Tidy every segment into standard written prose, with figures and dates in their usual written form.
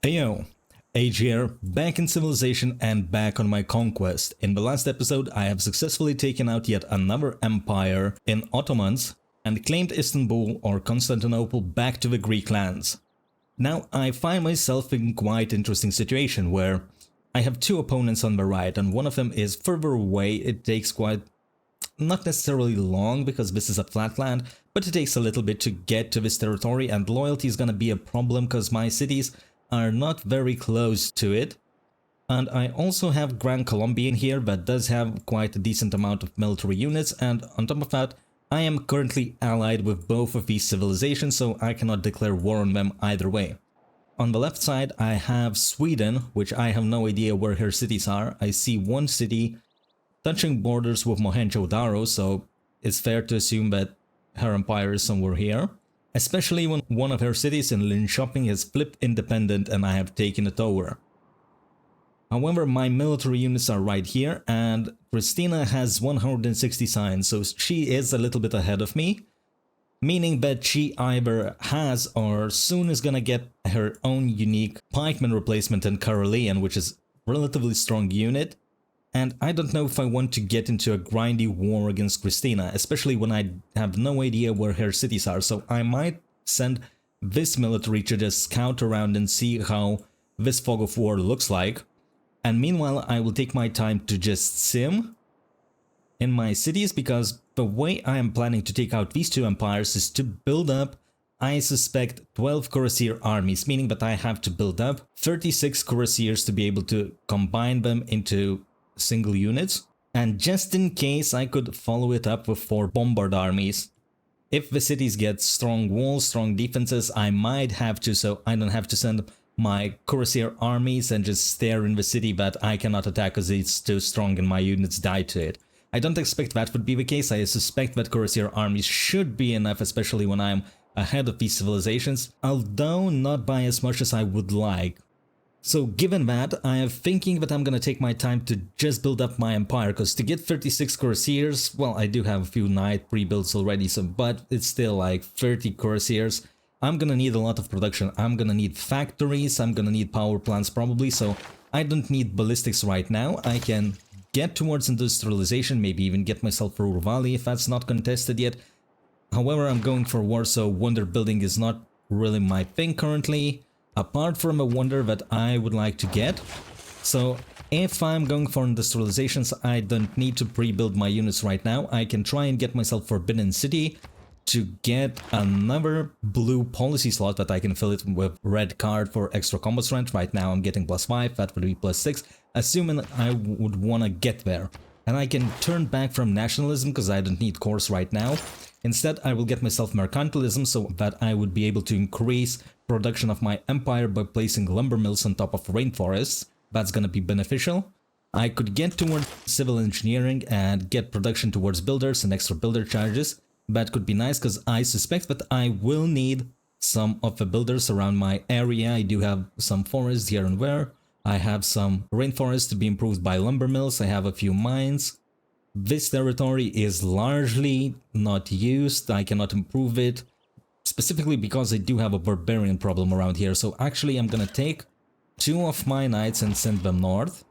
Heyo, Age here, back in civilization and back on my conquest. In the last episode, I have successfully taken out yet another empire in Ottomans and claimed Istanbul or Constantinople back to the Greek lands. Now, I find myself in quite interesting situation where I have two opponents on the right and one of them is further away. It takes quite, not necessarily long because this is a flat land, but it takes a little bit to get to this territory and loyalty is gonna be a problem because my cities are not very close to it. And I also have Grand Colombian here that does have quite a decent amount of military units, and on top of that I am currently allied with both of these civilizations, so I cannot declare war on them either way. On the left side I have Sweden, which I have no idea where her cities are. I see one city touching borders with Mohenjo-Daro, so it's fair to assume that her empire is somewhere here. Especially when one of her cities in Linköping has flipped independent and I have taken it over. However, my military units are right here and Christina has 160 signs, so she is a little bit ahead of me. Meaning that she either has or soon is gonna get her own unique pikeman replacement in Carolean, which is a relatively strong unit. And I don't know if I want to get into a grindy war against Christina, especially when I have no idea where her cities are, so I might send this military to just scout around and see how this fog of war looks like. And meanwhile I will take my time to just sim in my cities, because the way I am planning to take out these two empires is to build up, I suspect, 12 cuirassier armies, meaning that I have to build up 36 cuirassiers to be able to combine them into single units, and just in case I could follow it up with 4 bombard armies. If the cities get strong walls, strong defenses, I might have to, so I don't have to send my cuirassier armies and just stare in the city that I cannot attack because it's too strong and my units die to it. I don't expect that would be the case. I suspect that cuirassier armies should be enough, especially when I'm ahead of these civilizations, although not by as much as I would like. So given that, I am thinking that I'm gonna take my time to just build up my empire, because to get 36 cuirassiers, well, I do have a few knight pre-builds already, so but it's still like 30 cuirassiers. I'm gonna need a lot of production. I'm gonna need factories, I'm gonna need power plants probably, so I don't need ballistics right now. I can get towards industrialization, maybe even get myself Ruhr Valley if that's not contested yet. However, I'm going for war, so wonder building is not really my thing currently. Apart from a wonder that I would like to get. So if I'm going for industrializations, I don't need to pre-build my units right now. I can try and get myself Forbidden City to get another blue policy slot that I can fill it with red card for extra combat strength. Right now I'm getting +5, that would be +6, assuming I would want to get there. And I can turn back from nationalism because I don't need cores right now. Instead, I will get myself mercantilism so that I would be able to increase production of my empire by placing lumber mills on top of rainforests. That's gonna be beneficial. I could get towards civil engineering and get production towards builders and extra builder charges. That could be nice because I suspect that I will need some of the builders around my area. I do have some forests here and there. I have some rainforests to be improved by lumber mills. I have a few mines. This territory is largely not used. I cannot improve it, specifically because I do have a barbarian problem around here. So actually I'm gonna take 2 of my knights and send them north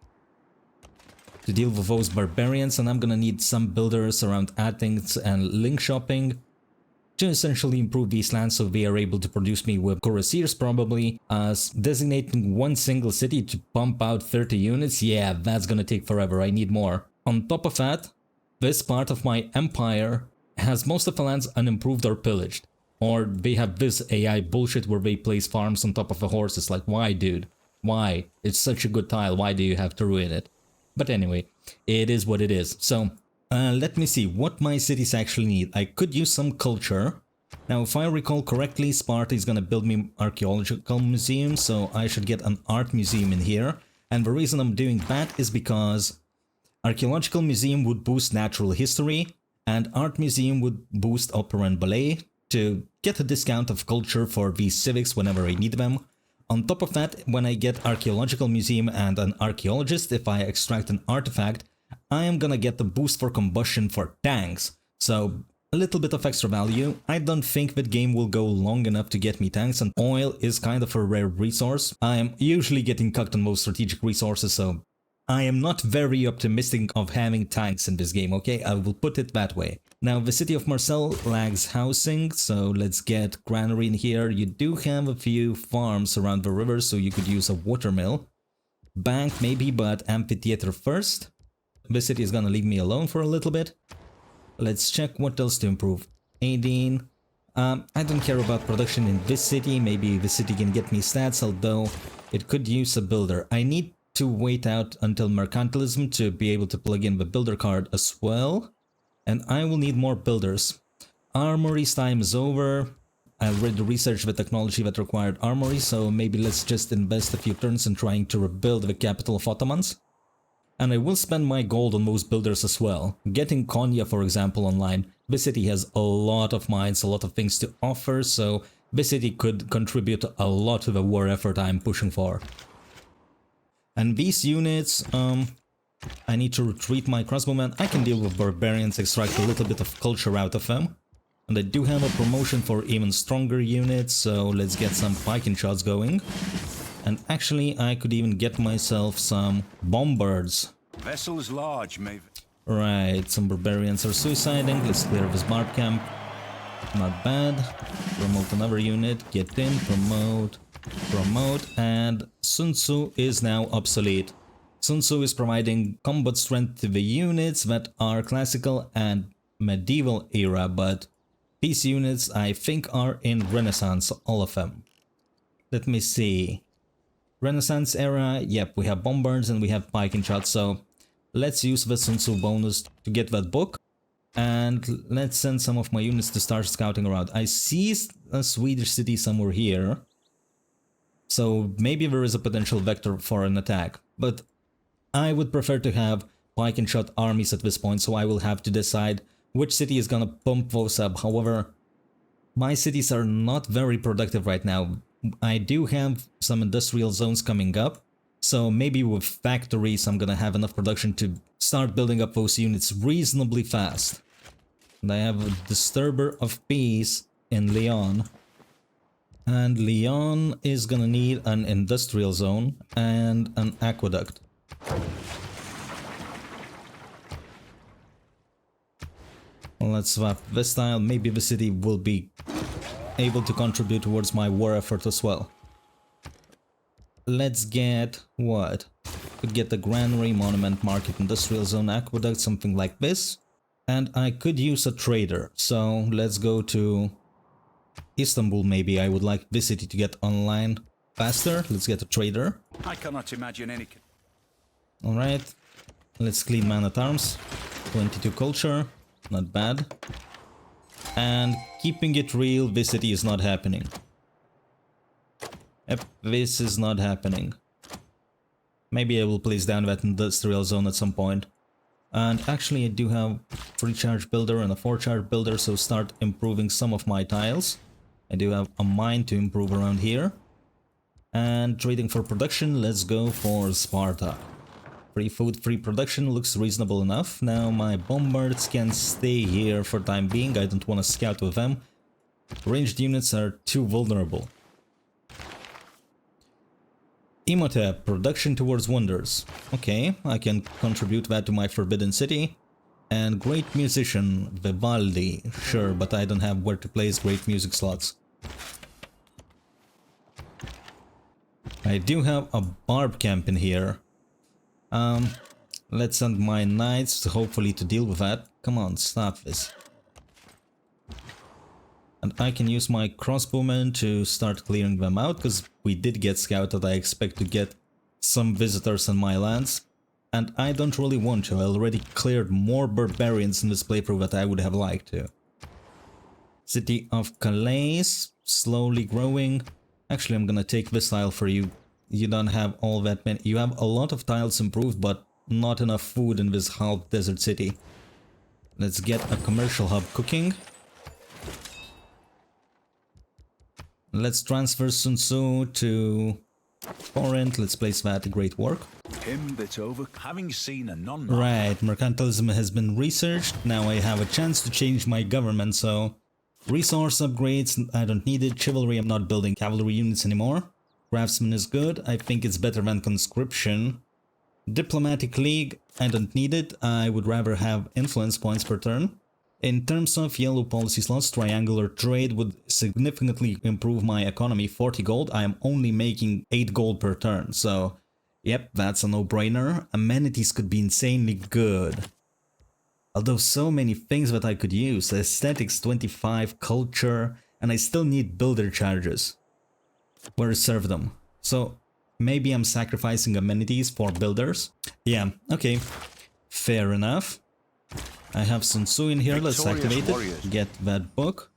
to deal with those barbarians, and I'm gonna need some builders around Athens and Linköping to essentially improve these lands so they are able to produce me with cuirassiers probably. As designating one single city to pump out 30 units, yeah, that's gonna take forever. I need more. On top of that, this part of my empire has most of the lands unimproved or pillaged. Or they have this AI bullshit where they place farms on top of the horses. Like, why, dude? Why? It's such a good tile, why do you have to ruin it? But anyway, it is what it is. So, let me see what my cities actually need. I could use some culture. Now, if I recall correctly, Sparta is gonna build me archaeological museum, so I should get an art museum in here. And the reason I'm doing that is because archaeological museum would boost natural history, and art museum would boost opera and ballet to get a discount of culture for these civics whenever I need them. On top of that, when I get archaeological museum and an archaeologist, if I extract an artifact, I am gonna get the boost for combustion for tanks. So a little bit of extra value. I don't think that game will go long enough to get me tanks, and oil is kind of a rare resource. I am usually getting cucked on most strategic resources, so I am not very optimistic of having tanks in this game, okay? I will put it that way. Now, the city of Marseille lacks housing, so let's get granary in here. You do have a few farms around the river, so you could use a watermill. Bank maybe, but amphitheater first. The city is gonna leave me alone for a little bit. Let's check what else to improve. 18. I don't care about production in this city. Maybe the city can get me stats, although it could use a builder. I need to wait out until mercantilism to be able to plug in the builder card as well. And I will need more builders. Armory's time is over. I already researched the technology that required armory, so maybe let's just invest a few turns in trying to rebuild the capital of Ottomans. And I will spend my gold on those builders as well. Getting Konya, for example, online. This city has a lot of mines, a lot of things to offer, so this city could contribute a lot to the war effort I'm pushing for. And these units, I need to retreat my crossbowmen. I can deal with barbarians, extract a little bit of culture out of them. And I do have a promotion for even stronger units, so let's get some pike and shots going. And actually, I could even get myself some bombards. Vessel is large, Maven. Right, some barbarians are suiciding. Let's clear this barb camp. Not bad. Promote another unit. Get in, promote, promote, and Sun Tzu is now obsolete. Sun Tzu is providing combat strength to the units that are classical and medieval era, but these units I think are in Renaissance, all of them. Let me see. Renaissance era, yep, we have bombards and we have pike and shots, so let's use the Sun Tzu bonus to get that book. And let's send some of my units to start scouting around. I see a Swedish city somewhere here, so maybe there is a potential vector for an attack, but I would prefer to have pike and shot armies at this point, so I will have to decide which city is gonna pump those up. However, my cities are not very productive right now. I do have some industrial zones coming up, so maybe with factories I'm gonna have enough production to start building up those units reasonably fast. And I have a disturber of peace in Lyon. And Lyon is gonna need an industrial zone and an aqueduct. Let's swap this style. Maybe the city will be able to contribute towards my war effort as well. Let's get what? Could get the granary, monument, market, industrial zone, aqueduct, something like this. And I could use a trader. So let's go to Istanbul maybe. I would like this city to get online faster. Let's get a trader. I cannot imagine any. Alright. Let's clean man-at-arms. 22 culture. Not bad. And keeping it real, this city is not happening. Yep, this is not happening. Maybe I will place down that industrial zone at some point. And actually I do have 3-charge builder and a 4-charge builder, so start improving some of my tiles. I do have a mine to improve around here. And trading for production, let's go for Sparta. Free food, free production looks reasonable enough. Now my bombards can stay here for time being. I don't want to scout with them. Ranged units are too vulnerable. Imhotep, production towards wonders. Okay, I can contribute that to my forbidden city. And great musician, Vivaldi. Sure, but I don't have where to place great music slots. I do have a barb camp in here. Let's send my knights hopefully to deal with that. Come on, stop this. And I can use my crossbowmen to start clearing them out, because we did get scouted. I expect to get some visitors on my lands. And I don't really want to. I already cleared more barbarians in this playthrough that I would have liked to. City of Calais, slowly growing. Actually, I'm gonna take this tile for you. You don't have all that many. You have a lot of tiles improved, but not enough food in this half desert city. Let's get a commercial hub cooking. Let's transfer Sun Tzu to Corinth, let's place that. Great work. Him that's over. Having seen a non. Right, mercantilism has been researched. Now I have a chance to change my government, so... Resource upgrades, I don't need it. Chivalry, I'm not building cavalry units anymore. Craftsman is good. I think it's better than conscription. Diplomatic League, I don't need it. I would rather have influence points per turn. In terms of yellow policy slots, triangular trade would significantly improve my economy. 40 gold, I am only making 8 gold per turn, so yep, that's a no-brainer. Amenities could be insanely good. Although so many things that I could use. Aesthetics 25, culture, and I still need builder charges. Where to serve them? So maybe I'm sacrificing amenities for builders? Yeah, okay. Fair enough. I have Sun Tzu in here, let's activate it. Get that book.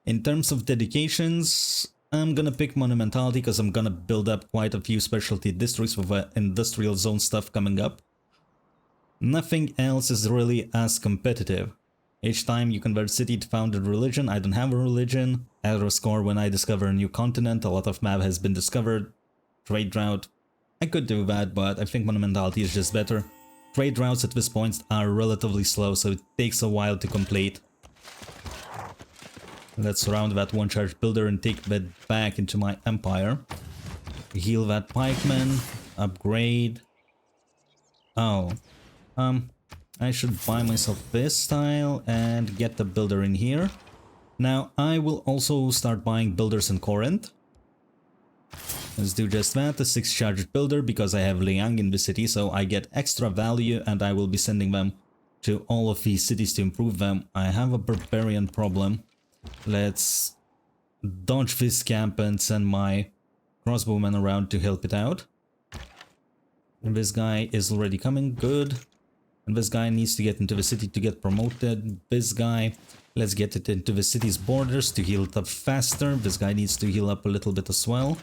In terms of dedications, I'm gonna pick Monumentality because I'm gonna build up quite a few specialty districts with industrial zone stuff coming up. Nothing else is really as competitive. Each time you convert city to founded religion, I don't have a religion. Add a score when I discover a new continent, a lot of map has been discovered. Trade route, I could do that, but I think Monumentality is just better. Trade routes at this point are relatively slow, so it takes a while to complete. Let's surround that one charge builder and take that back into my empire. Heal that pikeman, upgrade. Oh. I should buy myself this tile and get the builder in here. Now, I will also start buying builders in Corinth. Let's do just that, the 6 charged builder, because I have Liang in the city, so I get extra value and I will be sending them to all of these cities to improve them. I have a barbarian problem. Let's dodge this camp and send my crossbowmen around to help it out. And this guy is already coming, good. And this guy needs to get into the city to get promoted. This guy, let's get it into the city's borders to heal it up faster. This guy needs to heal up a little bit as well.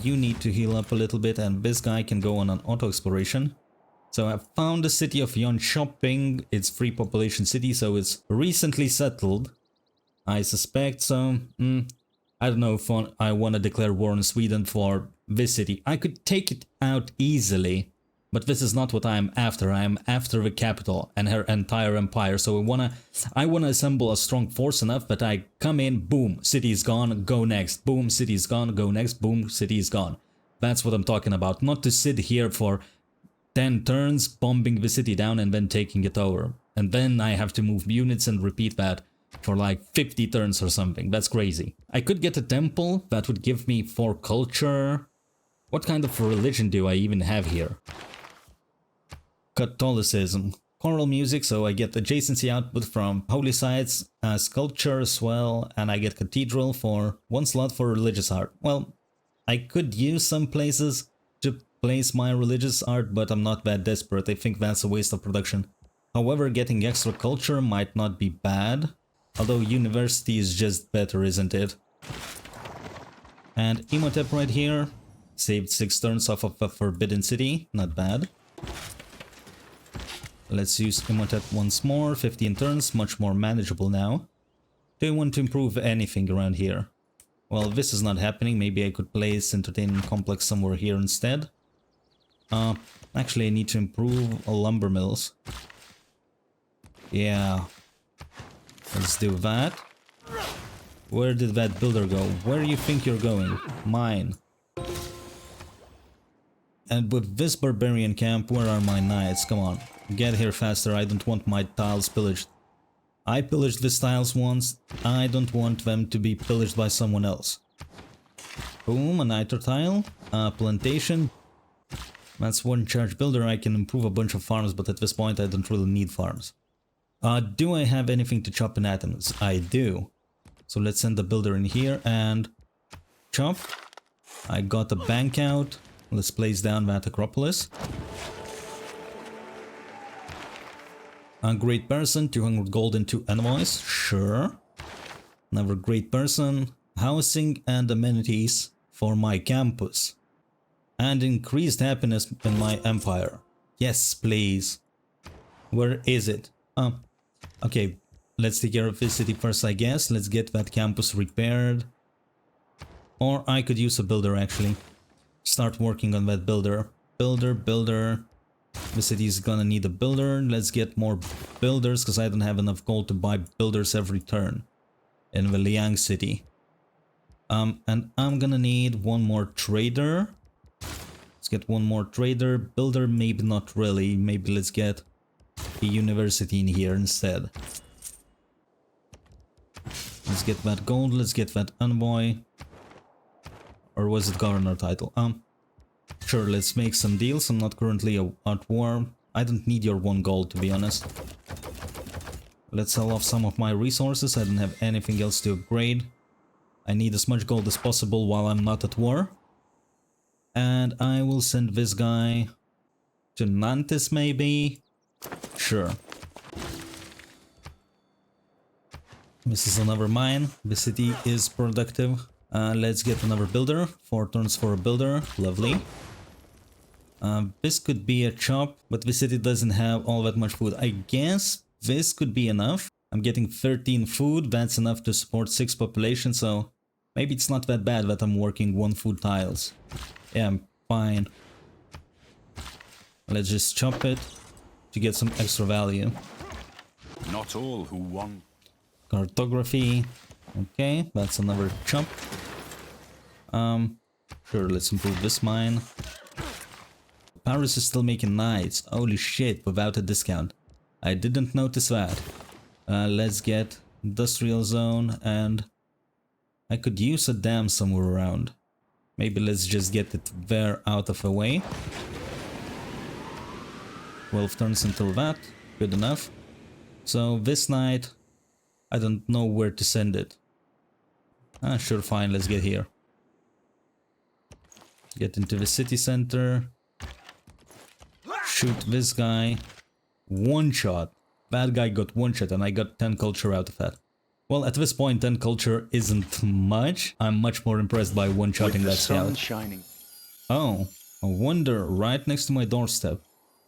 You need to heal up a little bit, and this guy can go on an auto exploration. So I found the city of Jönköping. It's free population city, so it's recently settled. I suspect so. I don't know if I want to declare war on Sweden for this city. I could take it out easily. But this is not what I am after. I am after the capital and her entire empire. So I wanna assemble a strong force enough that I come in, boom, city is gone, go next. Boom, city is gone, go next. Boom, city is gone. That's what I'm talking about. Not to sit here for 10 turns, bombing the city down and then taking it over. And then I have to move units and repeat that for like 50 turns or something. That's crazy. I could get a temple that would give me 4 culture. What kind of religion do I even have here? Catholicism. Choral music, so I get adjacency output from holy sites, sculpture as well, and I get cathedral for 1 slot for religious art. Well, I could use some places to place my religious art, but I'm not that desperate. I think that's a waste of production. However, getting extra culture might not be bad, although university is just better, isn't it? And Imhotep right here, saved 6 turns off of a forbidden city, not bad. Let's use Imhotep once more, 15 turns, much more manageable now. Do you want to improve anything around here? Well, this is not happening, maybe I could place entertainment complex somewhere here instead. Actually I need to improve lumber mills. Yeah. Let's do that. Where did that builder go? Where do you think you're going? Mine. And with this barbarian camp, where are my knights? Come on. Get here faster, I don't want my tiles pillaged. I pillaged these tiles once, I don't want them to be pillaged by someone else. Boom, a niter tile, plantation. That's 1 charge builder, I can improve a bunch of farms, but at this point I don't really need farms. Do I have anything to chop in atoms? I do. So let's send the builder in here and chop. I got a bank out, let's place down that Acropolis. A great person, 200 gold and 2 envoys, sure. Another great person, housing and amenities for my campus. And increased happiness in my empire. Yes, please. Where is it? Okay, let's take care of this city first, I guess. Let's get that campus repaired. Or I could use a builder, actually. start working on that builder. Builder. The city is gonna need a builder. Let's get more builders because I don't have enough gold to buy builders every turn in the Liang city. And I'm gonna need one more trader. Let's get one more trader. Builder, maybe not really. Maybe let's get a university in here instead. Let's get that gold. Let's get that envoy. Or was it governor title? Sure, let's make some deals. I'm not currently at war. I don't need your 1 gold, to be honest. Let's sell off some of my resources. I don't have anything else to upgrade. I need as much gold as possible while I'm not at war. And I will send this guy to Nantes, maybe? Sure. This is another mine. The city is productive. Let's get another builder. 4 turns for a builder. Lovely. This could be a chop, but the city doesn't have all that much food. I guess this could be enough. I'm getting 13 food. That's enough to support 6 population, so maybe it's not that bad that I'm working 1 food tiles. Yeah, I'm fine. Let's just chop it to get some extra value. Not all who want. Cartography. Okay, that's another chop. Sure, let's improve this mine. Paris is still making knights. Holy shit, without a discount. I didn't notice that. Let's get industrial zone, and I could use a dam somewhere around. Maybe let's just get it there out of the way. 12 turns until that. Good enough. So this night, I don't know where to send it. Sure, fine, let's get here. Get into the city center. Shoot this guy. 1 shot. That guy got 1 shot and I got 10 culture out of that. Well, at this point 10 culture isn't much. I'm much more impressed by 1-shotting that scout. Shining. Oh, a wonder right next to my doorstep.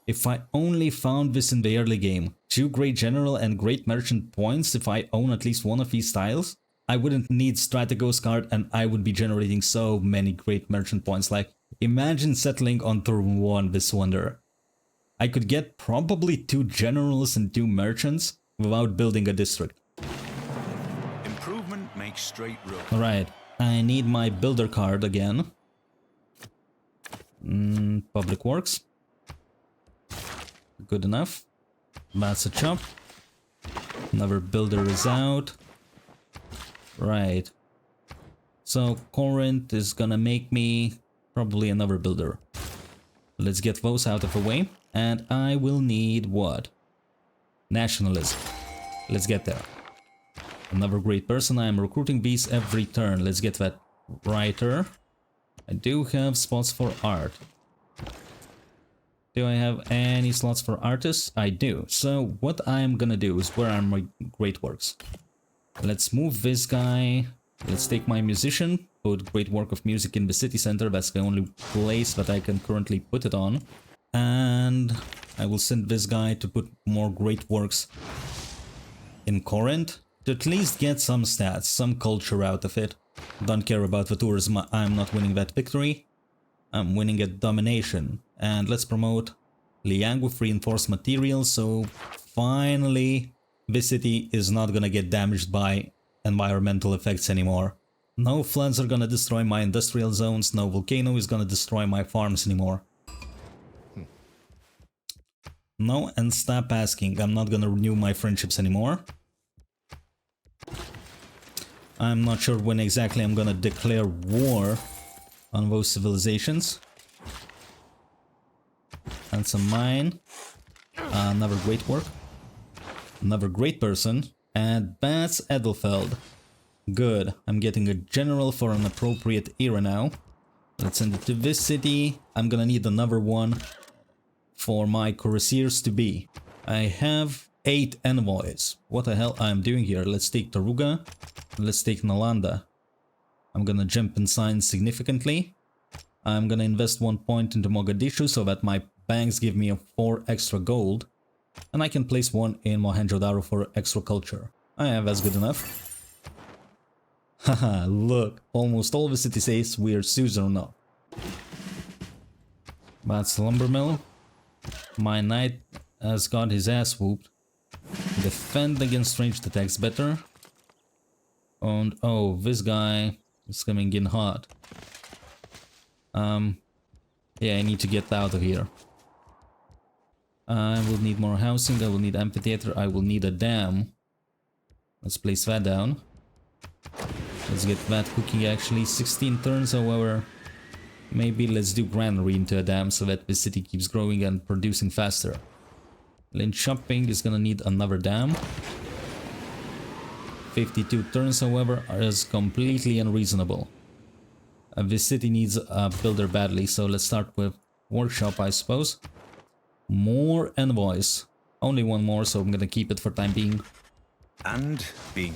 If I only found this in the early game. 2 great general and great merchant points if I own at least one of these tiles. I wouldn't need Strategos card and I would be generating so many great merchant points. Like, imagine settling on turn 1 this wonder. I could get probably 2 generals and 2 merchants without building a district. Improvement makes straight road. Alright, I need my builder card again. Public works. Good enough. That's a chop. Another builder is out. Right. So Corinth is gonna make me probably another builder. Let's get those out of the way. And I will need what? Nationalism. Let's get there. Another great person. I am recruiting these every turn. Let's get that writer. I do have spots for art. Do I have any slots for artists? I do. So what I'm gonna do is where are my great works? Let's move this guy. Let's take my musician. Put great work of music in the city center. That's the only place that I can currently put it on. And I will send this guy to put more great works in Corinth to at least get some stats, some culture out of it. Don't care about the tourism, I'm not winning that victory. I'm winning at domination. And let's promote Liang with reinforced materials, so finally this city is not gonna get damaged by environmental effects anymore. No floods are gonna destroy my industrial zones, no volcano is gonna destroy my farms anymore. No, and stop asking, I'm not gonna renew my friendships anymore. I'm not sure when exactly I'm gonna declare war on those civilizations. That's a mine. Another great work. Another great person. And that's Edelfeld. Good, I'm getting a general for an appropriate era now. Let's send it to this city. I'm gonna need another one for my cuirassiers to be. I have 8 envoys. What the hell I'm doing here? Let's take Taruga. Let's take Nalanda. I'm gonna jump in science significantly. I'm gonna invest 1 point into Mogadishu so that my banks give me a 4 extra gold. And I can place 1 in Mohenjo-Daro for extra culture. Yeah, that's good enough. Haha, look. Almost all the city says we're suzerain now. That's the lumber mill. My knight has got his ass whooped. Defend against ranged attacks better. And oh, this guy is coming in hot. Yeah, I need to get out of here. I will need more housing, I will need amphitheater, I will need a dam. Let's place that down. Let's get that cooking actually. 16 turns, however. Maybe let's do granary into a dam so that the city keeps growing and producing faster. Lynch shopping is gonna need another dam. 52 turns, however, is completely unreasonable. This city needs a builder badly, so let's start with workshop, I suppose. More envoys. Only one more, so I'm gonna keep it for time being. And being.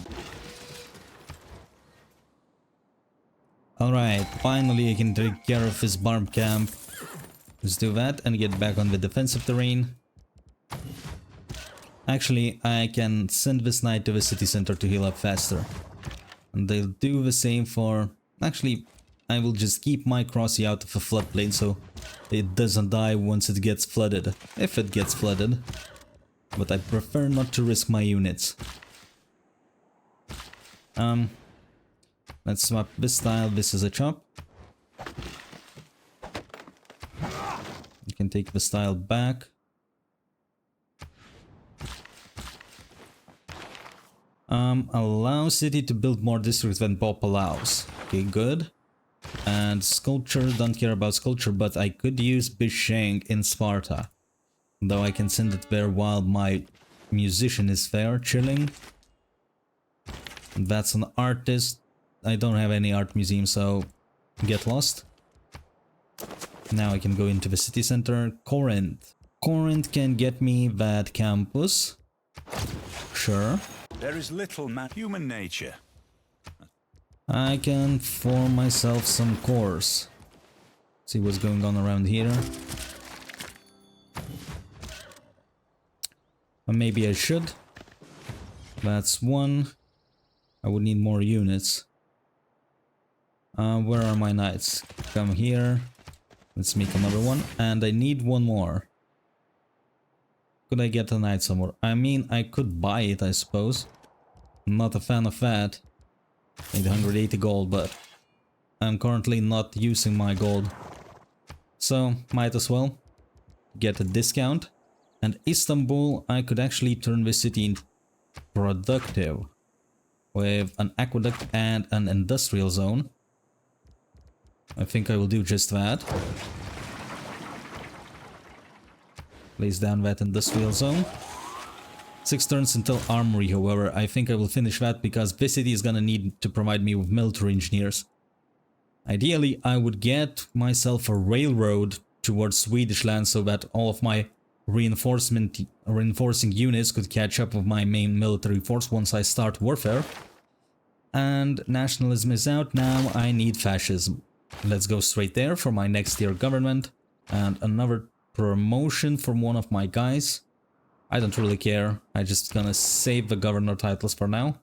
Alright, finally I can take care of his barb camp. Let's do that and get back on the defensive terrain. Actually, I can send this knight to the city center to heal up faster. And they'll do the same for... Actually, I will just keep my Crossy out of a floodplain so it doesn't die once it gets flooded. If it gets flooded. But I prefer not to risk my units. Let's swap this style. This is a chop. You can take the style back. Allow city to build more districts than Pop allows. Okay, good. And sculpture, don't care about sculpture, but I could use Bisheng in Sparta. Though I can send it there while my musician is there, chilling. That's an artist. I don't have any art museum, so get lost. Now I can go into the city center. Corinth. Corinth can get me that campus. Sure. There is little human nature. I can form myself some cores. See what's going on around here. Or maybe I should. That's one. I would need more units. Where are my knights? Come here. Let's make another one. And I need one more. Could I get a knight somewhere? I mean, I could buy it, I suppose. I'm not a fan of that. 880 gold, but I'm currently not using my gold. So, might as well get a discount. And Istanbul, I could actually turn this city into productive. With an aqueduct and an industrial zone. I think I will do just that. Place down that industrial zone. 6 turns until armory, however. I think I will finish that because this city is gonna need to provide me with military engineers. Ideally, I would get myself a railroad towards Swedish land so that all of my reinforcing units could catch up with my main military force once I start warfare. And nationalism is out, now I need fascism. Let's go straight there for my next tier government. And another promotion from one of my guys. I don't really care, I just gonna save the governor titles for now.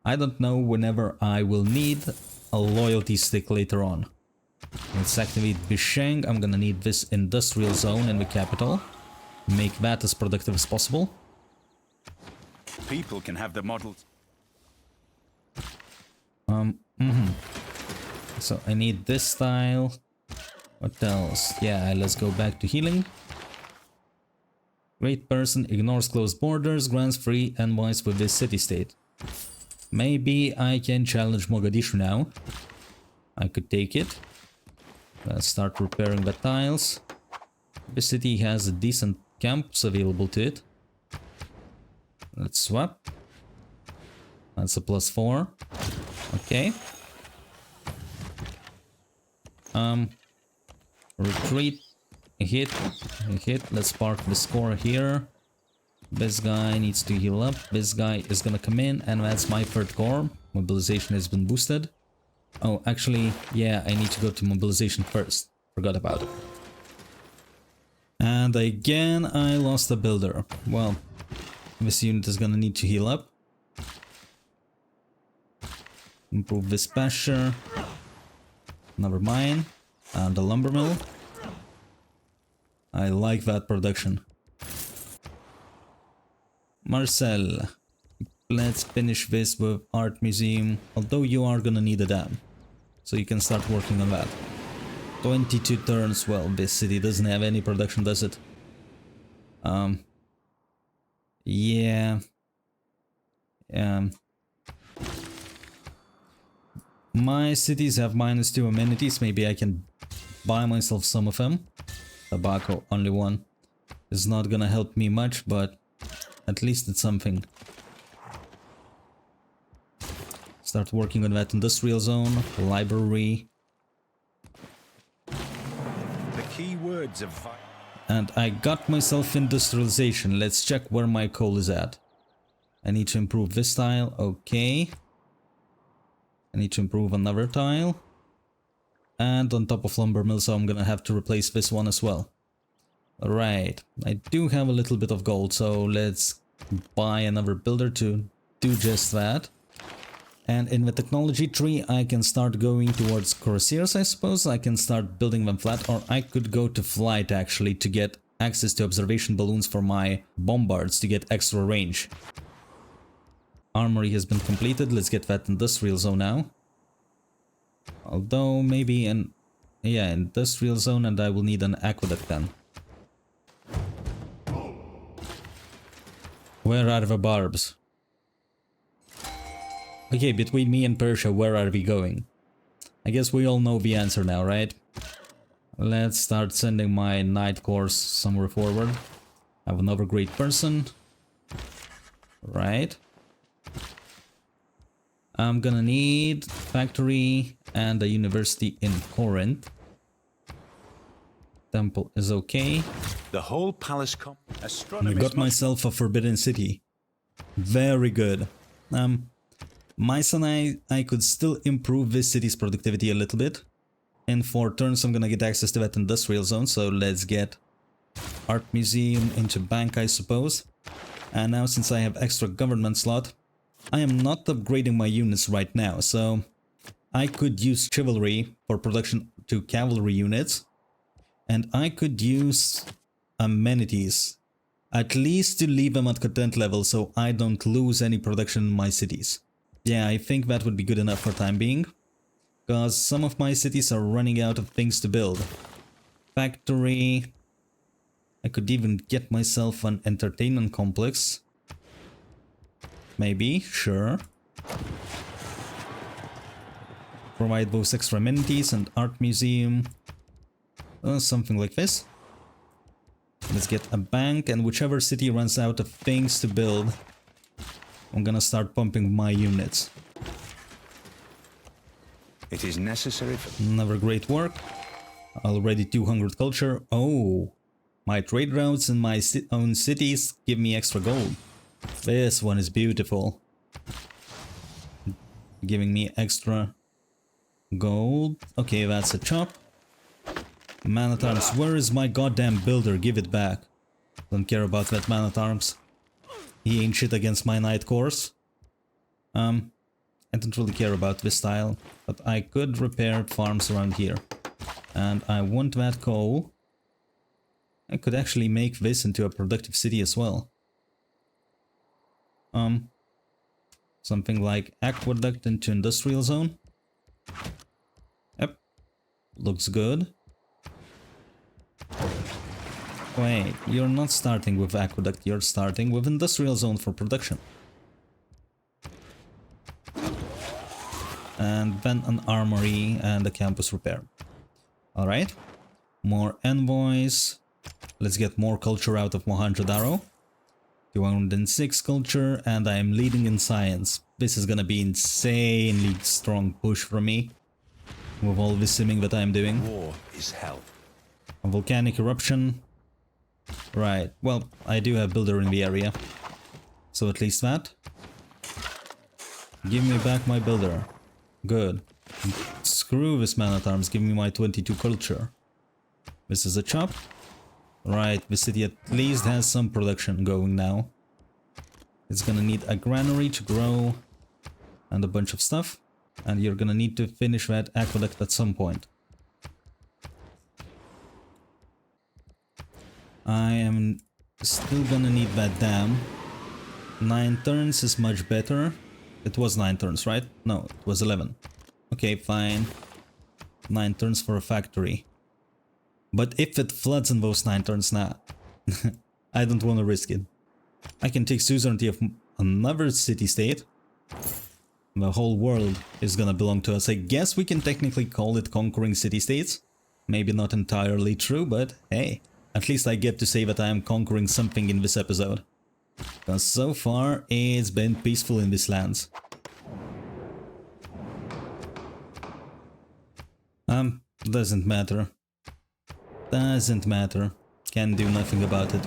I don't know whenever I will need a loyalty stick later on. Let's activate Bisheng. I'm gonna need this industrial zone in the capital. Make that as productive as possible. People can have the models. So I need this style. What else? Yeah, let's go back to healing. Great person, ignores closed borders, grants free envoys with this city-state. Maybe I can challenge Mogadishu now. I could take it. Let's start repairing the tiles. This city has a decent camps available to it. Let's swap. That's a +4. Okay. Retreat. Hit. Let's park the score here. This guy needs to heal up. This guy is gonna come in, and that's my 3rd core. Mobilization has been boosted. Oh, actually, yeah, I need to go to mobilization first. Forgot about it. And again, I lost a builder. Well, this unit is gonna need to heal up. Improve this pasture. Never mind. And the lumber mill. I like that production. Marcel, let's finish this with Art Museum, although you are gonna need a dam. So you can start working on that. 22 turns, well, this city doesn't have any production, does it? Yeah. My cities have -2 amenities, maybe I can buy myself some of them. Tobacco, only one. It's not gonna help me much, but at least it's something. Start working on that industrial zone, library. The key words of And I got myself industrialization. Let's check where my coal is at. I need to improve this tile, okay. I need to improve another tile. And on top of lumber mill, so I'm gonna have to replace this one as well. Alright, I do have a little bit of gold, so let's buy another builder to do just that. And in the technology tree, I can start going towards Corsairs, I suppose. I can start building them flat, or I could go to flight actually to get access to observation balloons for my bombards to get extra range. Armory has been completed, let's get that industrial zone now. Although maybe yeah, industrial zone, and I will need an aqueduct then. Where are the barbs? Okay, between me and Persia, where are we going? I guess we all know the answer now, right? Let's start sending my night corps somewhere forward. I have another great person. Right. I'm gonna need factory and a university in Corinth. Temple is okay. the whole palace I astronomy. got myself a forbidden city. Very good. My son, I could still improve this city's productivity a little bit. In 4 turns I'm gonna get access to that industrial zone, so let's get Art Museum into bank, I suppose. And now since I have extra government slot, I am not upgrading my units right now, so I could use chivalry for production to cavalry units. And I could use amenities, at least to leave them at content level so I don't lose any production in my cities. Yeah, I think that would be good enough for time being, because some of my cities are running out of things to build. Factory. I could even get myself an entertainment complex. Maybe, sure. Provide those extra amenities and art museum. Something like this. Let's get a bank, and whichever city runs out of things to build, I'm gonna start pumping my units. It is necessary for Another great work. Already 200 culture. Oh, my trade routes in my own cities give me extra gold. This one is beautiful. Giving me extra gold. Okay, that's a chop. Man-at-arms, where is my goddamn builder? Give it back. Don't care about that man-at-arms. He ain't shit against my knight corps. I don't really care about this tile, but I could repair farms around here. And I want that coal. I could actually make this into a productive city as well. Something like aqueduct into industrial zone. Yep, looks good. Wait, you're not starting with aqueduct, you're starting with industrial zone for production. And then an armory and a campus repair. Alright, more envoys. Let's get more culture out of Mohenjo-Daro. 206 culture, and I am leading in science. This is gonna be insanely strong push for me, with all the simming that I'm doing. war is hell. A volcanic eruption. Right, well, I do have builder in the area, so at least that. Give me back my builder. Good. Screw this man-at-arms, give me my 22 culture. This is a chop. Right, the city at least has some production going now. It's gonna need a granary to grow and a bunch of stuff. And you're gonna need to finish that aqueduct at some point. I am still gonna need that dam. 9 turns is much better. It was 9 turns, right? No, it was 11. Okay, fine. 9 turns for a factory. But if it floods in those 9 turns now, I don't want to risk it. I can take suzerainty of another city-state. The whole world is gonna belong to us. I guess we can technically call it conquering city-states. Maybe not entirely true, but hey, at least I get to say that I am conquering something in this episode. Because so far, it's been peaceful in these lands. Doesn't matter. Doesn't matter. Can do nothing about it.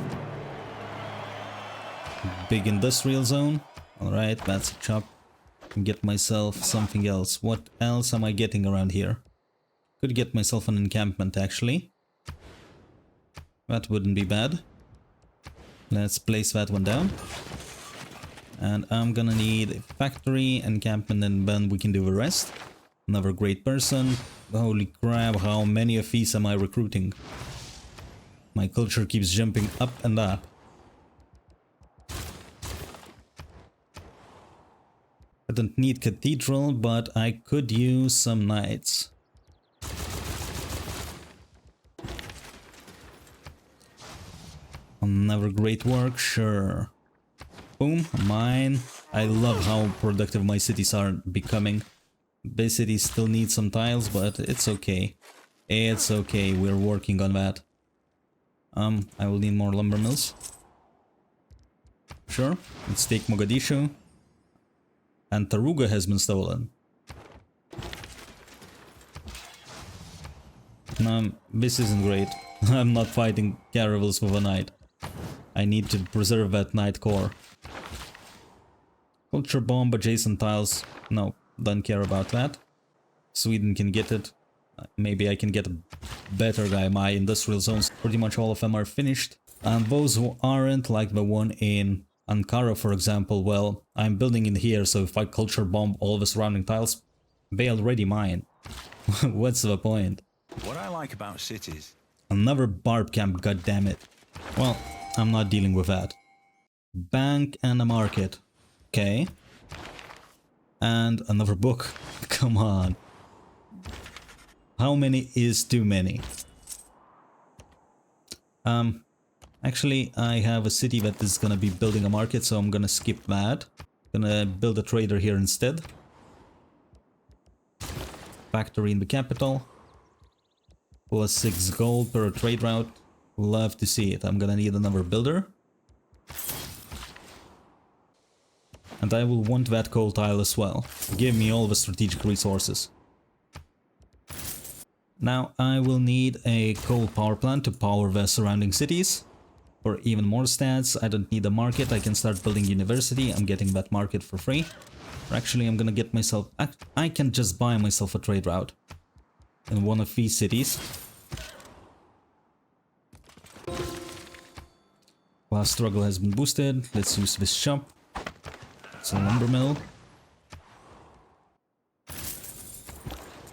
Big industrial zone. Alright, that's a chop. Get myself something else. What else am I getting around here? Could get myself an encampment, actually. That wouldn't be bad. Let's place that one down. And I'm gonna need a factory, encampment, and then we can do the rest. Another great person. Holy crap, how many of these am I recruiting? My culture keeps jumping up and up. I don't need cathedral, but I could use some knights. Another great work, sure. Boom, mine. I love how productive my cities are becoming. This city still needs some tiles, but it's okay. It's okay, we're working on that. I will need more lumber mills. Sure, let's take Mogadishu. And Taruga has been stolen. This isn't great. I'm not fighting caravels with a knight. I need to preserve that knight core. Culture bomb, adjacent tiles. No, don't care about that. Sweden can get it. Maybe I can get a better guy. My industrial zones, pretty much all of them are finished. And those who aren't, like the one in Ankara, for example, well, I'm building in here, so if I culture bomb all the surrounding tiles, they already mine. What's the point? What I like about cities... Another barb camp, goddammit. Well, I'm not dealing with that. Bank and a market. Okay. And another book. Come on. How many is too many? Actually, I have a city that is gonna be building a market, so I'm gonna skip that. Gonna build a trader here instead. Factory in the capital. Plus 6 gold per trade route. Love to see it. I'm gonna need another builder. And I will want that coal tile as well. Give me all the strategic resources. Now I will need a coal power plant to power the surrounding cities. For even more stats, I don't need a market, I can start building university, I'm getting that market for free. Or actually, I'm gonna get myself... I can just buy myself a trade route in one of these cities. Class struggle has been boosted, let's use this shop. It's a lumber mill.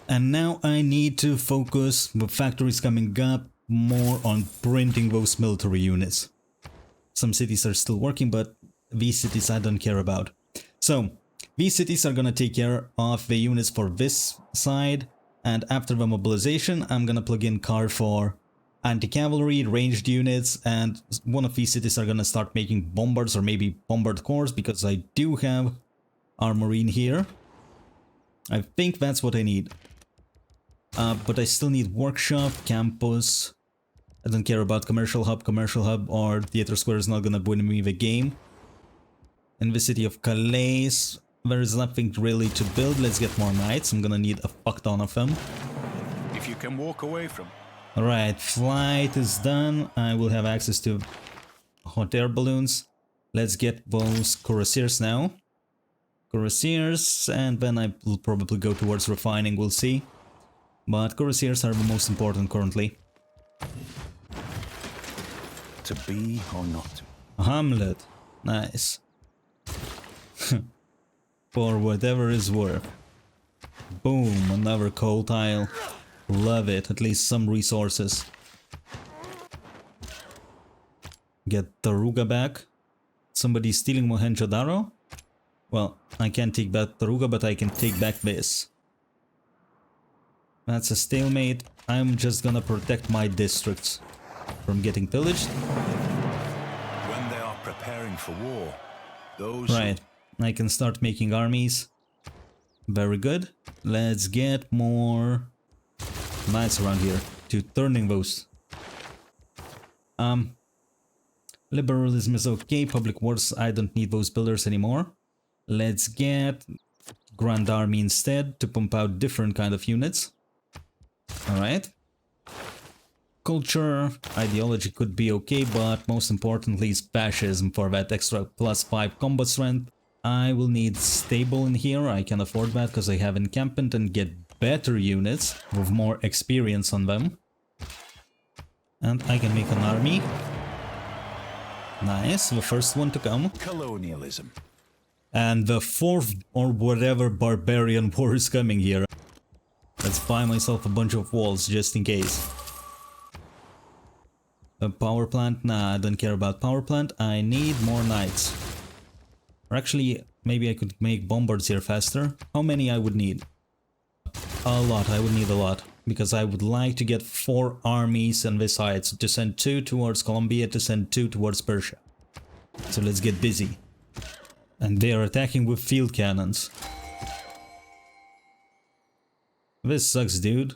And now I need to focus, with factories coming up, more on printing those military units. Some cities are still working, but these cities I don't care about. So, these cities are gonna take care of the units for this side, and after the mobilization, I'm gonna plug in car for anti-cavalry, ranged units, and one of these cities are gonna start making bombards or maybe bombard cores, because I do have armory in here. I think that's what I need. But I still need workshop, campus. I don't care about commercial hub or theater square is not gonna win me the game. In the city of Calais, there is nothing really to build. Let's get more knights. I'm gonna need a fuck ton of them. If you can walk away from... Alright, flight is done. I will have access to hot air balloons. Let's get those cuirassiers now. Cuirassiers, and then I will probably go towards refining, we'll see. But cuirassiers are the most important currently. To be or not to. Hamlet. Nice. For whatever is worth. Boom, another coal tile. Love it, at least some resources. Get Taruga back. Somebody's stealing Mohenjo-daro? Well, I can't take back Taruga, but I can take back this. That's a stalemate. I'm just gonna protect my districts from getting pillaged. When they are preparing for war, those... Right. I can start making armies. Very good. Let's get more knights around here to turning those. Liberalism is okay. Public wars, I don't need those builders anymore. Let's get Grand Army instead to pump out different kind of units. Alright. Culture, ideology could be okay, but most importantly is fascism for that extra +5 combat strength. I will need stable in here, I can afford that because I have encampment and get better units with more experience on them. And I can make an army. Nice, the first one to come. Colonialism. And the fourth or whatever barbarian war is coming here. Let's buy myself a bunch of walls just in case. A power plant? Nah, I don't care about power plant. I need more knights. Or actually, maybe I could make bombards here faster. How many I would need? A lot, I would need a lot. Because I would like to get 4 armies on this side. So to send 2 towards Colombia, to send 2 towards Persia. So let's get busy. And they are attacking with field cannons. This sucks, dude.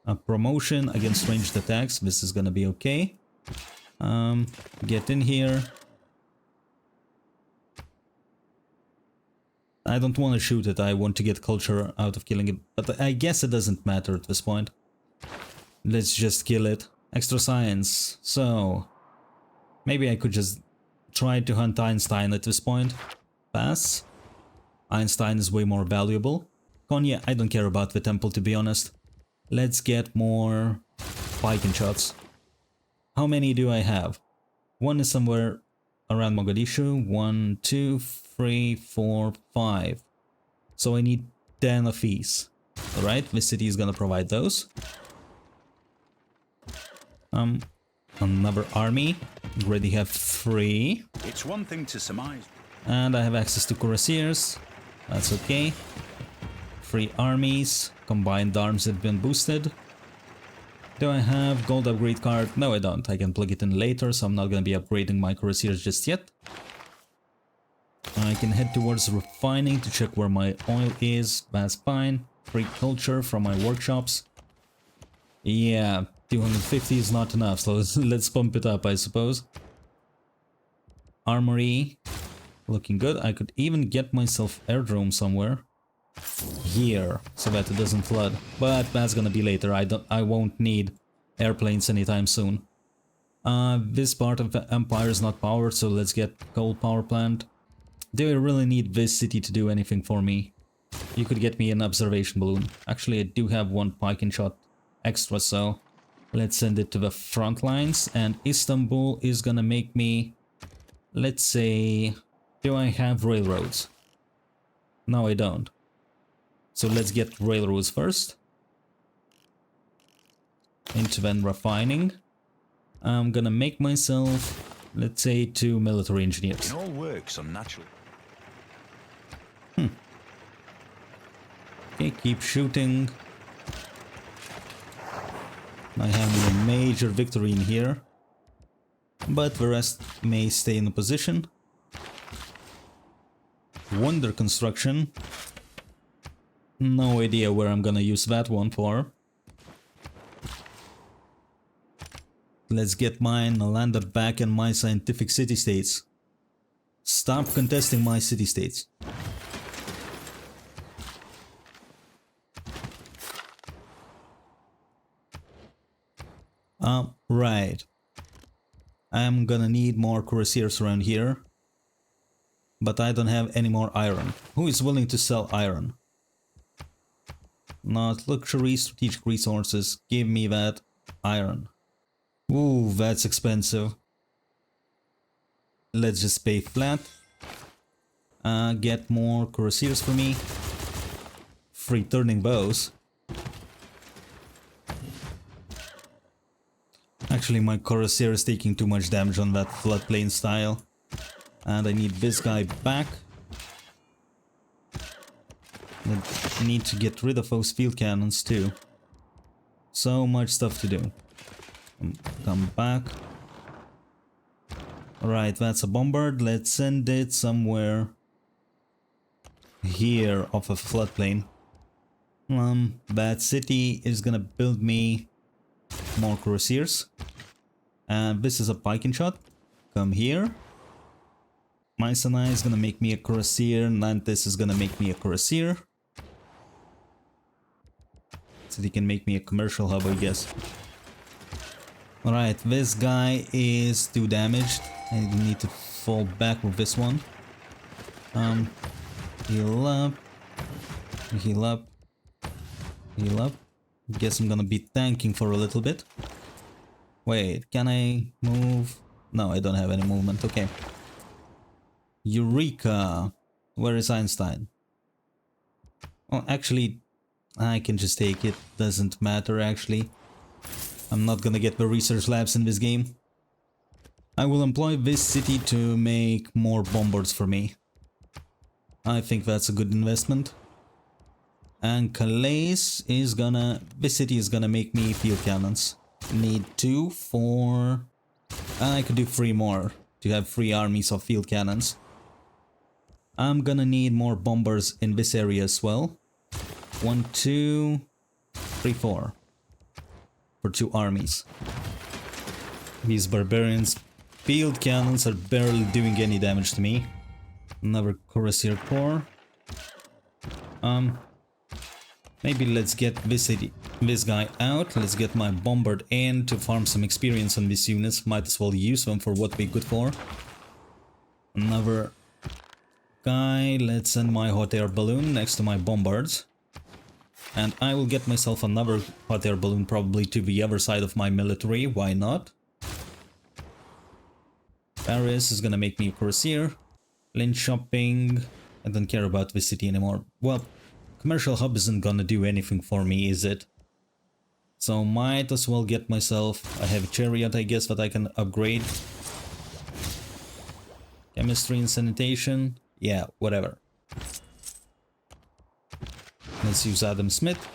A promotion against ranged attacks. This is gonna be okay. Get in here. I don't want to shoot it, I want to get culture out of killing it. But I guess it doesn't matter at this point. Let's just kill it. Extra science. So... maybe I could just try to hunt Einstein at this point. Pass. Einstein is way more valuable. Konya, I don't care about the temple, to be honest. Let's get more Viking shots. How many do I have? One is somewhere around Mogadishu. 1, 2, 3, 4, 5. So I need 10 of these. Alright, this city is gonna provide those. Another army. Already have 3. It's one thing to surmise. And I have access to cuirassiers. That's okay. 3 armies. Combined arms have been boosted. Do I have gold upgrade card? No, I don't. I can plug it in later, so I'm not gonna be upgrading my cuirassiers just yet. I can head towards refining to check where my oil is. That's fine. Free culture from my workshops. Yeah, 250 is not enough, so let's pump it up, I suppose. Armory. Looking good. I could even get myself airdrome somewhere. Here, so that it doesn't flood. But that's gonna be later. I won't need airplanes anytime soon. This part of the empire is not powered, so let's get coal power plant. Do I really need this city to do anything for me? You could get me an observation balloon. Actually, I do have 1 pike and shot extra, so let's send it to the front lines. And Istanbul is gonna make me, let's say, do I have railroads? No, I don't. So let's get railroads first. Into then refining. I'm gonna make myself, let's say, 2 military engineers. It all works on natural. Okay, keep shooting. I have a major victory in here. But the rest may stay in the position. Wonder construction. No idea where I'm gonna use that one for. Let's get mine landed back in my scientific city-states. Stop contesting my city-states. Right. I'm gonna need more cuirassiers around here. But I don't have any more iron. Who is willing to sell iron? Not luxury, strategic resources. Give me that iron. Ooh, that's expensive. Let's just pay flat. Get more cuirassiers for me. Free turning bows. Actually, my Cuirassier is taking too much damage on that floodplain style. And I need this guy back. I need to get rid of those field cannons too. So much stuff to do. Come back. Alright, that's a bombard. Let's send it somewhere here off of floodplain. That city is gonna build me more Cuirassiers. And this is a pike and shot. Come here. Mycenae is gonna make me a Cuirassier. Nantes is gonna make me a Cuirassier. So they can make me a commercial hub, I guess. Alright, this guy is too damaged. I need to fall back with this one. Heal up. Heal up. Heal up. Guess I'm gonna be tanking for a little bit. Wait, can I move? No, I don't have any movement. Okay. Eureka! Where is Einstein? Oh, actually, I can just take it. Doesn't matter, actually. I'm not gonna get the research labs in this game. I will employ this city to make more bombards for me. I think that's a good investment. And Calais is gonna... This city is gonna make me field cannons. Need 2, 4... I could do 3 more to have 3 armies of field cannons. I'm gonna need more bombers in this area as well. 1, 2, 3, 4. For 2 armies. These barbarians field cannons are barely doing any damage to me. Another Cuirassier Corps. Maybe let's get this guy out. Let's get my bombard in to farm some experience on these units. Might as well use them for what they're good for. Another guy. Let's send my hot air balloon next to my bombards. And I will get myself another hot air balloon probably to the other side of my military. Why not? Paris is gonna make me a Cuirassier. Lynch shopping. I don't care about this city anymore. Well, commercial hub isn't gonna do anything for me, is it? So might as well get myself a heavy chariot, I guess, that I can upgrade. Chemistry and sanitation. Yeah, whatever. Let's use Adam Smith.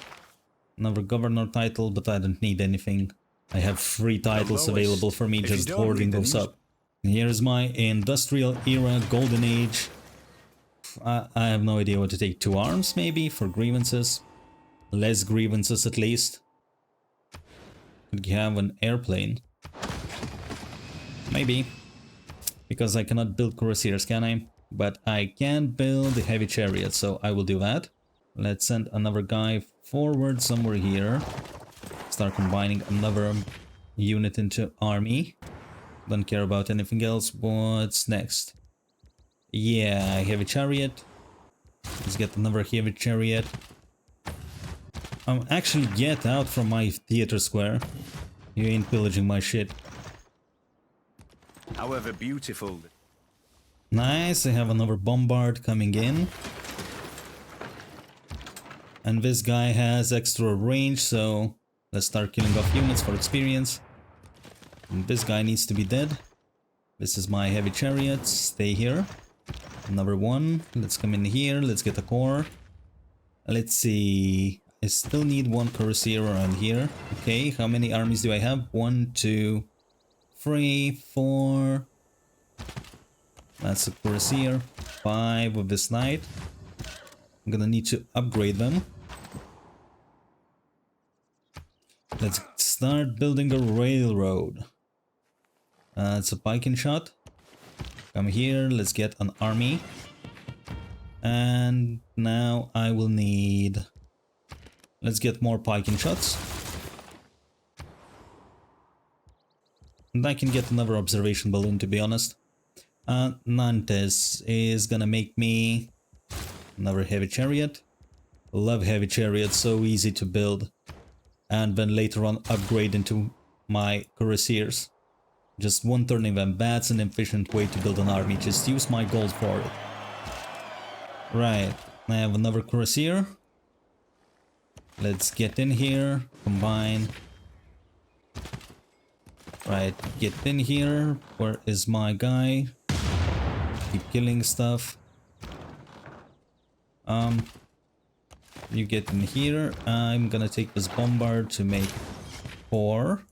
Another governor title, but I don't need anything. I have 3 titles available for me, just hoarding those up. Here's my industrial era, golden age. I have no idea what to take. 2 arms maybe for grievances. Less grievances at least. Could have an airplane. Maybe. Because I cannot build Cuirassiers, can I? But I can build a heavy chariot, so I will do that. Let's send another guy forward somewhere here. Start combining another unit into army. Don't care about anything else. What's next? Yeah, heavy chariot. Let's get another heavy chariot. Actually get out from my theater square. You ain't pillaging my shit. However beautiful. Nice, I have another bombard coming in. And this guy has extra range, so let's start killing off units for experience. And this guy needs to be dead. This is my heavy chariot. Stay here. Another one. Let's come in here. Let's get a core. Let's see. I still need 1 Cuirassier around here. Okay, how many armies do I have? 1, 2, 3, 4. That's a Cuirassier. 5 with this knight. I'm gonna need to upgrade them. Let's start building a railroad. It's a pike and shot. Come here, let's get an army. And now I will need... Let's get more pike and shots. And I can get another observation balloon, to be honest. Nantes is gonna make me another heavy chariot. Love heavy chariots, so easy to build. And then later on upgrade into my Cuirassiers. Just 1 turning them, that's an efficient way to build an army, just use my gold for it. Right, I have another Cuirassier. Let's get in here, combine. Right, get in here. Where is my guy? Keep killing stuff. You get in here. I'm gonna take this bombard to make 4.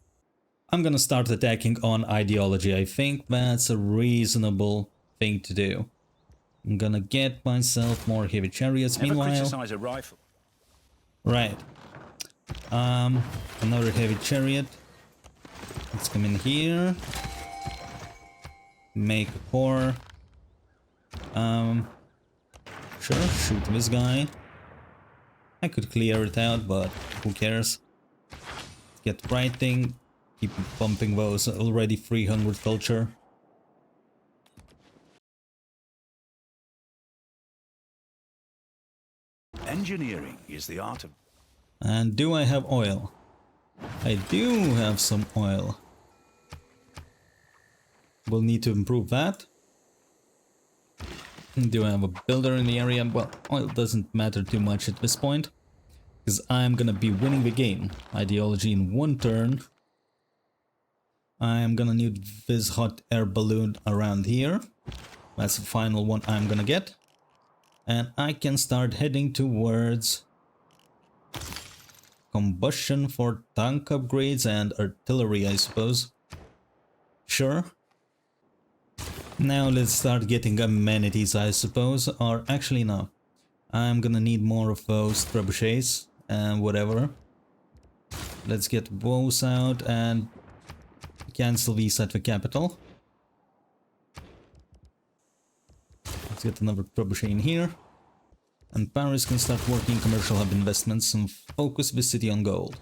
I'm gonna start attacking on ideology. I think that's a reasonable thing to do. I'm gonna get myself more heavy chariots. Never Meanwhile, criticize a rifle. right. Another heavy chariot. Let's come in here. Make a 4. Sure, shoot this guy. I could clear it out, but who cares? Get writing. Keep pumping those. Already 300 culture. Engineering is the art of... And do I have oil? I do have some oil. We'll need to improve that. Do I have a builder in the area? Well, oil doesn't matter too much at this point, because I'm gonna be winning the game. Ideology in 1 turn. I'm gonna need this hot air balloon around here. That's the final one I'm gonna get. And I can start heading towards combustion for tank upgrades and artillery, I suppose. Sure. Now let's start getting amenities, I suppose. Or actually no. I'm gonna need more of those trebuchets and whatever. Let's get those out and cancel these at the capital. Let's get another trebuchet in here. And Paris can start working commercial hub investments and focus the city on gold.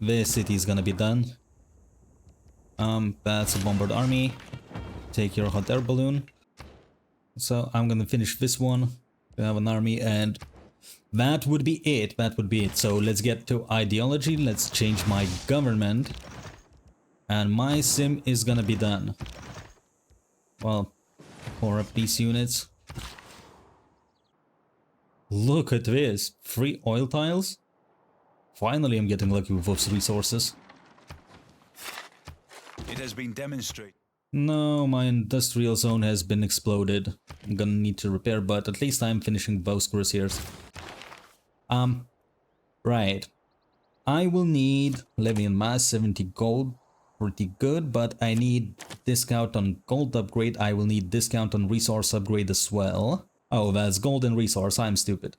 This city is gonna be done. That's a bombard army. Take your hot air balloon. So I'm gonna finish this one. We have an army and that would be it. That would be it. So let's get to ideology. Let's change my government. And my sim is gonna be done. Well, core up these units. Look at this. 3 oil tiles. Finally I'm getting lucky with those resources. It has been demonstrated. No, my industrial zone has been exploded. I'm gonna need to repair, but at least I'm finishing those cuirassiers. Right. I will need levy and mass, 70 gold. Pretty good, but I need discount on gold upgrade. I will need discount on resource upgrade as well. Oh, that's gold and resource. I'm stupid.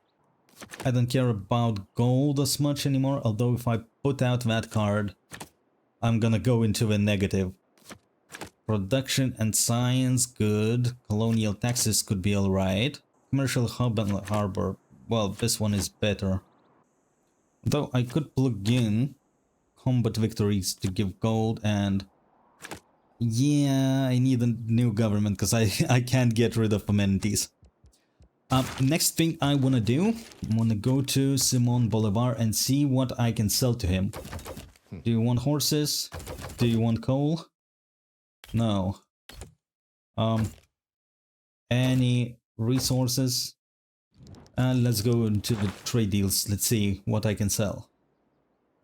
I don't care about gold as much anymore, although if I put out that card, I'm gonna go into a negative. Production and science, good. Colonial taxes could be alright. Commercial hub and harbor, well, this one is better. Though I could plug in combat victories to give gold and... yeah, I need a new government because I can't get rid of amenities. Next thing I want to do, I want to go to Simon Bolivar and see what I can sell to him. Do you want horses? Do you want coal? No. Any resources? Let's go into the trade deals. Let's see what I can sell.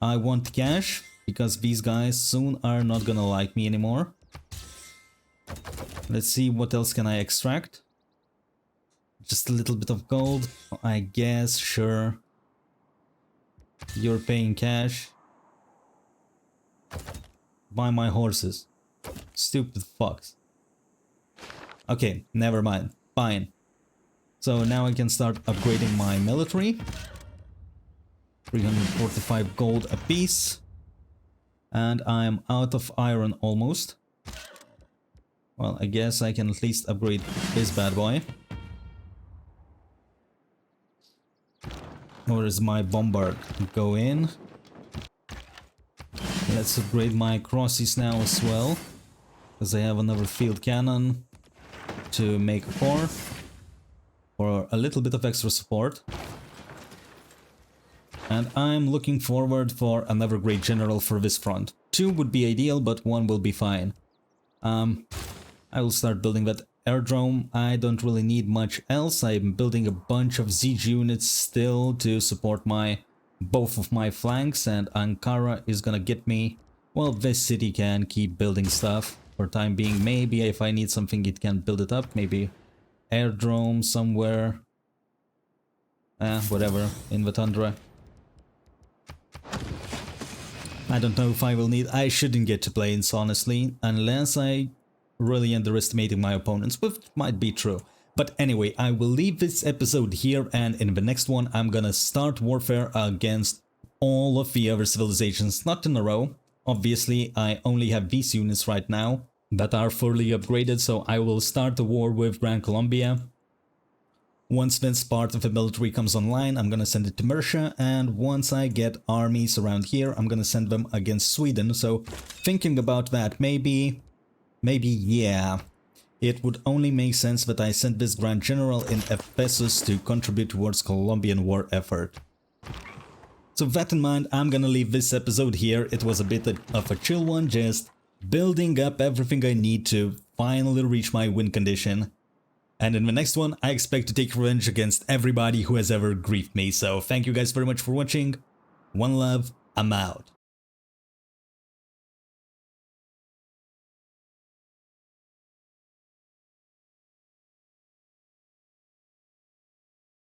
I want cash because these guys soon are not gonna like me anymore. Let's see what else can I extract. Just a little bit of gold, I guess, sure. You're paying cash. Buy my horses. Stupid fucks. Okay, never mind. Fine. So now I can start upgrading my military. 345 gold apiece. And I'm out of iron almost. Well, I guess I can at least upgrade this bad boy. Where is my bombard? Go in. Let's upgrade my crosses now as well. Because I have another field cannon to make a 4. For a little bit of extra support. And I'm looking forward for another great general for this front. 2 would be ideal, but 1 will be fine. I will start building that airdrome. I don't really need much else. I'm building a bunch of siege units still to support both of my flanks, and Ankara is gonna get me Well, this city can keep building stuff for time being. Maybe if I need something, it can build it up. Maybe airdrome somewhere. Whatever, in the tundra. I don't know if I will need... I shouldn't get to planes, honestly, unless I really underestimating my opponents, which might be true. But anyway, I will leave this episode here, and in the next one I'm gonna start warfare against all of the other civilizations, not in a row. Obviously, I only have these units right now that are fully upgraded, so I will start the war with Gran Colombia. Once this part of the military comes online, I'm gonna send it to Mercia, and once I get armies around here, I'm gonna send them against Sweden. So, thinking about that, maybe, yeah, it would only make sense that I send this Grand General in Ephesus to contribute towards Colombian war effort. So with that in mind, I'm gonna leave this episode here. It was a bit of a chill one, just building up everything I need to finally reach my win condition. And in the next one, I expect to take revenge against everybody who has ever griefed me. So thank you guys very much for watching. One love, I'm out.